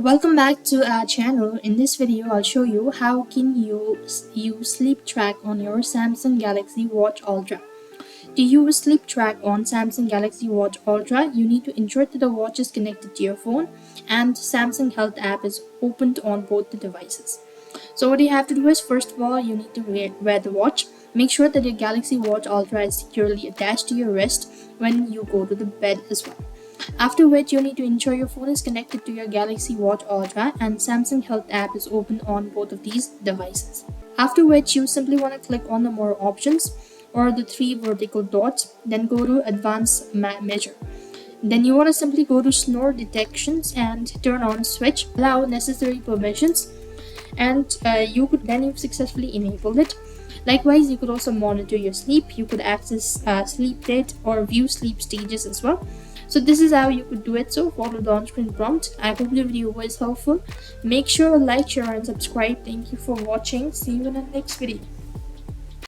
Welcome back to our channel. In this video, I'll show you how can you use sleep track on your Samsung Galaxy Watch Ultra. To use sleep track on Samsung Galaxy Watch Ultra, you need to ensure that the watch is connected to your phone and Samsung Health app is opened on both the devices. So what you have to do is, first of all, you need to wear the watch. Make sure that your Galaxy Watch Ultra is securely attached to your wrist when you go to the bed as well. After which, you need to ensure your phone is connected to your Galaxy Watch Ultra and Samsung Health app is open on both of these devices. After which, you simply want to click on the more options or the three vertical dots, then go to advanced measure. Then you want to simply go to Snore detections and turn on switch, allow necessary permissions, and you've successfully enabled it. Likewise, you could also monitor your sleep. You could access sleep date or view sleep stages as well. So this is how you could do it. So follow the on-screen prompt. I hope the video was helpful. Make sure to like, share and subscribe. Thank you for watching. See you in the next video.